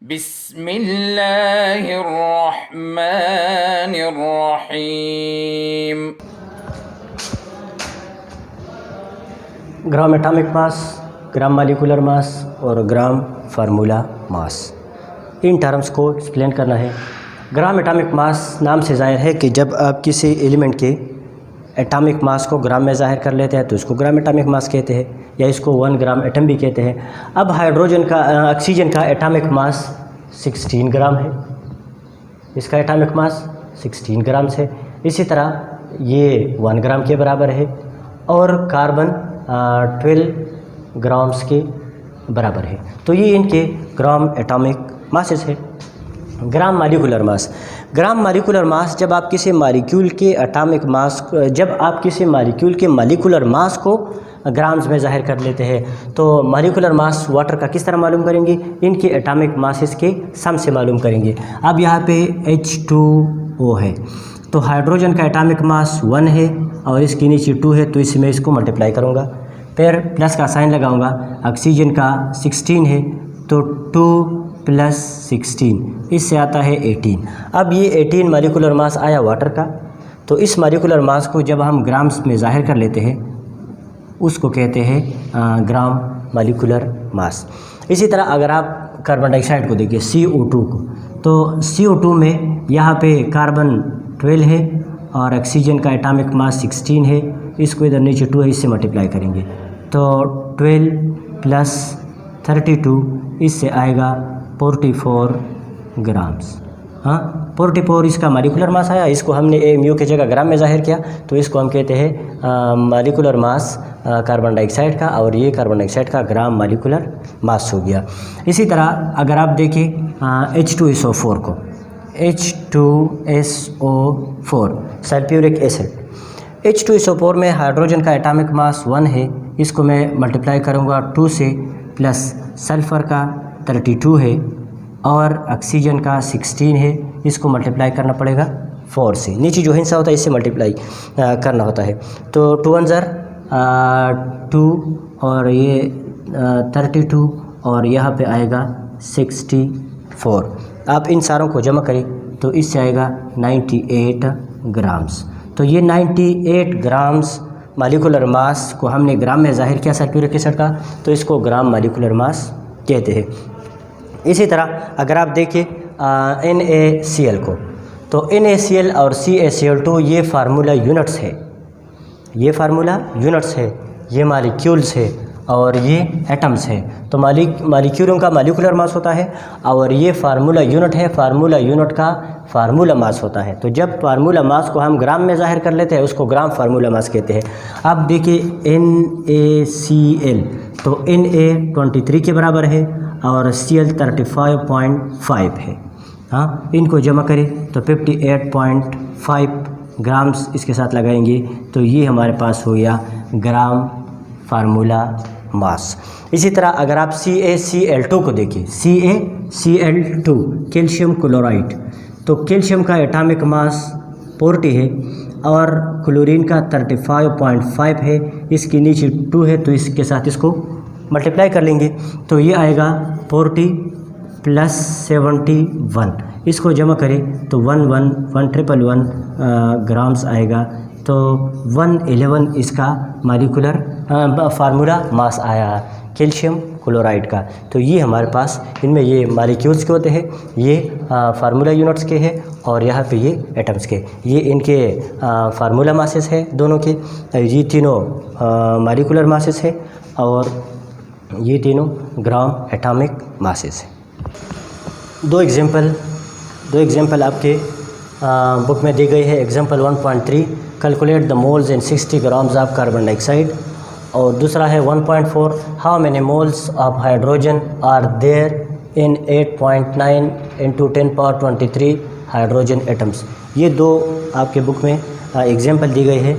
बिस्मिल्लाहिर्रहमानिर्रहीम। Gram atomic mass, gram molecular mass और ग्राम formula mass, in terms को explain करना है। ग्राम एटॉमिक मास नाम से ज़ाहिर है कि जब आप किसी एलिमेंट के एटॉमिक मास को ग्राम में ज़ाहिर कर लेते हैं तो इसको ग्राम एटॉमिक मास कहते हैं, या इसको 1 ग्राम एटम भी कहते हैं। अब हाइड्रोजन का ऑक्सीजन का एटॉमिक मास 16 ग्राम है, इसका एटॉमिक मास 16 ग्राम है। इसी तरह ये 1 ग्राम के बराबर है और कार्बन 12 ग्राम्स के बराबर है। तो ये इनके ग्राम एटॉमिक मासेस है। Gram molecular mass, gram molecular mass जब आप किसी मॉलिक्यूल के एटॉमिक मास, जब आप किसी मॉलिक्यूल के मॉलिक्यूलर मास को ग्राम्स में ज़ाहिर कर लेते हैं तो मॉलिक्यूलर मास वाटर का किस तरह मालूम करेंगे, इनके एटॉमिक मासेस के सम से मालूम करेंगे। अब यहाँ पे H2O है तो हाइड्रोजन का एटॉमिक मास 1 है और इसके नीचे 2 है, तो इसमें इसको मल्टीप्लाई करूँगा, फिर प्लस का साइन लगाऊंगा। ऑक्सीजन का 16 है तो 2 + 16, इससे आता है 18। अब ये 18 मॉलिक्यूलर मास आया वाटर का, तो इस मॉलिक्यूलर मास को जब हम ग्राम्स में ज़ाहिर कर लेते हैं उसको कहते हैं ग्राम मॉलिक्यूलर मास। इसी तरह अगर आप कार्बन डाइऑक्साइड को देखिए CO2 को, तो CO2 में यहाँ पे कार्बन 12 है और ऑक्सीजन का एटॉमिक मास 16 है, इसको इधर नीचे 2 है, इससे मल्टीप्लाई करेंगे तो 12 + 32, इससे आएगा 44 ग्राम्स। हाँ, 44 इसका मॉलिक्यूलर मास आया, इसको हमने म्यू की जगह ग्राम में ज़ाहिर किया, तो इसको हम कहते हैं मॉलिक्यूलर मास कार्बन डाइऑक्साइड का, और ये कार्बन डाइऑक्साइड का ग्राम मॉलिक्यूलर मास हो गया। इसी तरह अगर आप देखें H2SO4 को, H2SO4 सल्फ्यूरिक एसिड, H2SO4 में हाइड्रोजन का एटॉमिक मास 1 है, इसको मैं मल्टीप्लाई करूँगा 2 से, प्लस सल्फ़र का 32 है और ऑक्सीजन का 16 है, इसको मल्टीप्लाई करना पड़ेगा 4 से। नीचे जो हिस्सा होता है इससे मल्टीप्लाई करना होता है, तो 2 * 2 और ये 32 और यहाँ पे आएगा 64। आप इन सारों को जमा करें तो इससे आएगा 98 ग्राम्स। तो ये 98 ग्राम्स मॉलिक्यूलर मास को हमने ग्राम में ज़ाहिर किया सल्फ्यूरिक एसिड का, तो इसको ग्राम मॉलिक्यूलर मास कहते हैं। इसी तरह अगर आप देखें NaCl को, तो NaCl और CaCl2 ये फार्मूला यूनिट्स है, ये फार्मूला यूनिट्स है, ये मॉलिक्यूल्स है और ये एटम्स है। तो मॉलिक्यूलों का मॉलिक्यूलर मास होता है और ये फार्मूला यूनिट है, फार्मूला यूनिट का फार्मूला मास होता है। तो जब फार्मूला मास को हम ग्राम में ज़ाहिर कर लेते हैं उसको ग्राम फार्मूला मास कहते हैं। अब देखिए NaCl, तो Na 23 के बराबर है और Cl 35.5 है। हाँ, इनको जमा करें तो 58.5 ग्राम्स इसके साथ लगाएंगे, तो ये हमारे पास हो गया ग्राम फार्मूला मास। इसी तरह अगर आप CaCl2 को देखिए, CaCl2 कैल्शियम क्लोराइड, तो कैल्शियम का एटॉमिक मास 40 है और क्लोरीन का 35.5 है, इसके नीचे 2 है, तो इसके साथ इसको मल्टीप्लाई कर लेंगे तो ये आएगा 40 + 71, इसको जमा करें तो 111 ग्राम्स आएगा, तो 111 इसका मॉलिक्यूलर फार्मूला मास आया कैल्शियम क्लोराइड का। तो ये हमारे पास इनमें ये मॉलिक्यूल्स के होते हैं, ये फार्मूला यूनिट्स के हैं और यहाँ पे ये एटम्स के, ये इनके फार्मूला मासेस है दोनों के। ये तीनों मॉलिक्यूलर मासेस है और ये तीनों ग्राम एटॉमिक मासेस है। दो एग्जांपल आपके बुक में दी गई है। Example 1.3, calculate the moles in 60 grams of carbon dioxide, और दूसरा है 1.4, how many moles of hydrogen are there in 8.9 × 10⁻23 hydrogen atoms. ये दो आपके बुक में एग्जांपल दी गई है।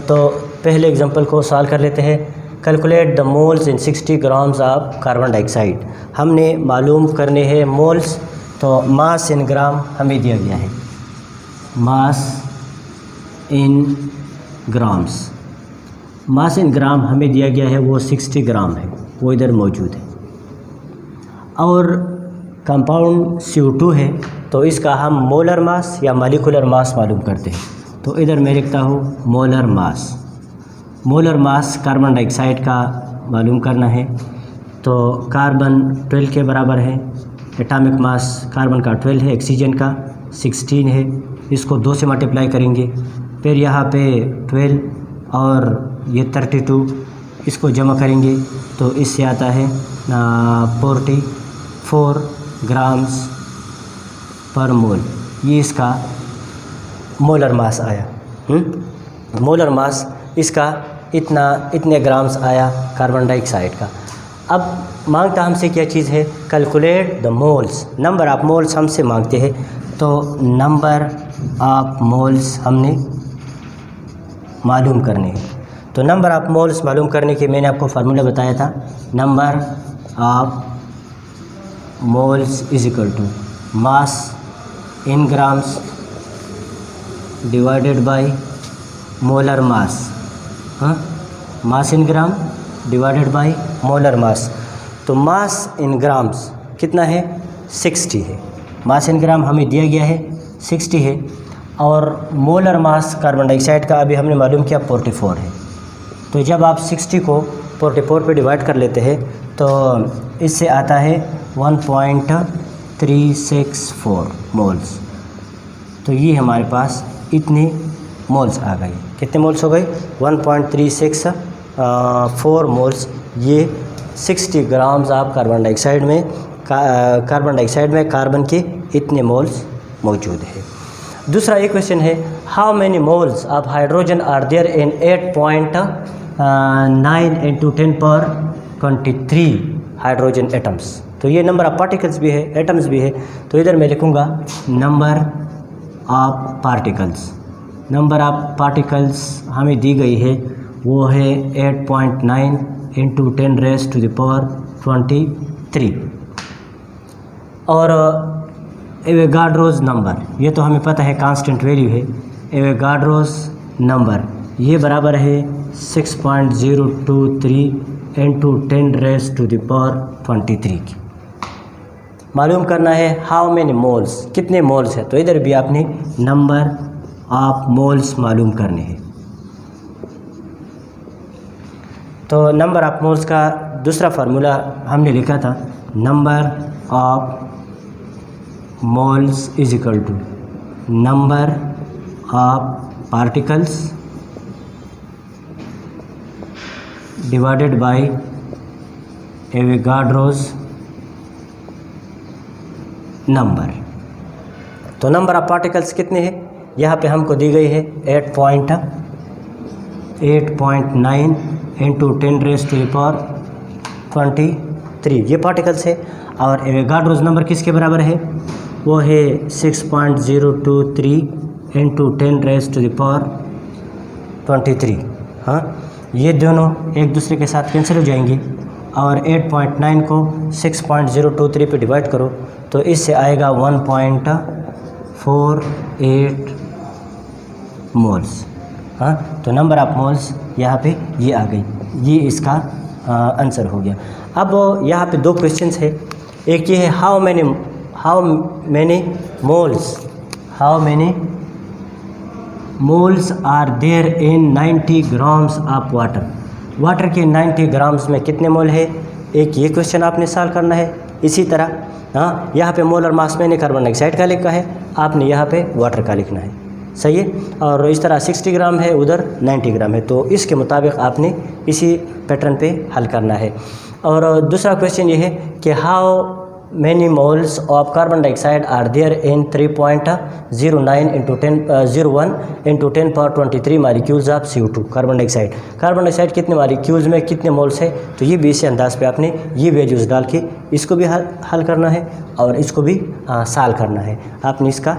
तो पहले एग्जांपल को सॉल्व कर लेते हैं। Calculate the moles in 60 grams of carbon dioxide, हमने मालूम करने हैं मोल्स, तो मास इन ग्राम हमें दिया गया है, मास इन ग्राम्स, मास इन ग्राम हमें दिया गया है वो 60 ग्राम है, वो इधर मौजूद है। और कंपाउंड CO2 है तो इसका हम मोलर मास या मॉलिक्यूलर मास मालूम करते हैं। तो इधर मैं लिखता हूँ molar mass. Molar mass carbon dioxide का मालूम करना है। तो कार्बन 12 के बराबर है। एटॉमिक मास कार्बन का 12 है, ऑक्सीजन का 16 है। इसको 2 से मल्टीप्लाई करेंगे, फिर यहाँ पे 12 और ये 32, इसको जमा करेंगे तो इससे आता है 44 ग्राम्स पर मोल। ये इसका मोलर मास आया। मोलर मास इसका इतने ग्राम्स आया कार्बन डाइऑक्साइड का। अब मांगता हमसे क्या चीज़ है, calculate the moles, number of moles हमसे मांगते हैं। तो नंबर ऑफ मोल्स हमने मालूम करने हैं। तो नंबर ऑफ मोल्स मालूम करने के मैंने आपको फार्मूला बताया था, number of moles is equal to mass in grams divided by molar mass. Mass in gram divided by molar mass. तो मास इन ग्राम्स कितना है, 60 है। मास इन ग्राम हमें दिया गया है 60 है, और मोलर मास कार्बन डाइऑक्साइड का अभी हमने मालूम किया 44 है। तो जब आप 60 को 44 पे डिवाइड कर लेते हैं तो इससे आता है 1.364 मोल्स। तो ये हमारे पास इतने मोल्स आ गए। कितने मोल्स हो गए, 1.364 मोल्स। ये 60 ग्राम्स ऑफ कार्बन डाइऑक्साइड में कार्बन के इतने मोल्स मौजूद है। दूसरा एक क्वेश्चन है, how many moles of hydrogen are there in 8.9 × 10⁻23 hydrogen atoms. तो ये नंबर ऑफ पार्टिकल्स भी है, एटम्स भी है। तो इधर मैं लिखूँगा number of particles. Number of particles हमें दी गई है, वो है 8.9 × 10⁻23। और एवोगाड्रोज नंबर, ये तो हमें पता है कांस्टेंट वैल्यू है। एवोगाड्रोज नंबर ये बराबर है 6.023 × 10⁻23 की। मालूम करना है हाउ मैनी मोल्स, कितने मोल्स है। तो इधर भी आपने नंबर ऑफ मोल्स मालूम करने हैं। तो नंबर ऑफ मोल्स का दूसरा फार्मूला हमने लिखा था, number of moles is equal to number of particles divided by Avogadro's number. तो नंबर ऑफ पार्टिकल्स कितने हैं, यहाँ पे हमको दी गई है 8.9 × 10⁻23 ये पार्टिकल्स है। और एवोगाड्रोज नंबर किसके बराबर है, वो है 6.023 × 10⁻23। हाँ, ये दोनों एक दूसरे के साथ कैंसिल हो जाएंगे, और 8.9 को 6.023 पे डिवाइड करो तो इससे आएगा 1.48 मोल्स। हाँ, तो नंबर ऑफ मोल्स यहाँ पे ये आ गई, ये इसका आंसर हो गया। अब यहाँ पे 2 क्वेश्चंस है। एक ये है how many moles are there in 90 grams of water. Water के 90 ग्राम्स में कितने मोल है, एक ये क्वेश्चन आपने सॉल्व करना है। इसी तरह हाँ, यहाँ पे मोलर मास मैंने कार्बन डाइऑक्साइड का लिखा है, आपने यहाँ पे वाटर का लिखना है। सही है। और इस तरह 60 ग्राम है, उधर 90 ग्राम है, तो इसके मुताबिक आपने इसी पैटर्न पे हल करना है। और दूसरा क्वेश्चन ये है कि how many moles of carbon dioxide are there in 3.01 × 10⁻23 molecules of CO2 carbon dioxide कितने मालिक्यूल्स में कितने मोल्स है। तो ये भी इसी अंदाज पे आपने ये वैल्यूज़ डाल के इसको भी हल करना है और इसको भी सॉल्व करना है। आपने इसका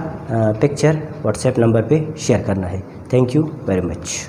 पिक्चर व्हाट्सएप नंबर पे शेयर करना है। Thank you very much.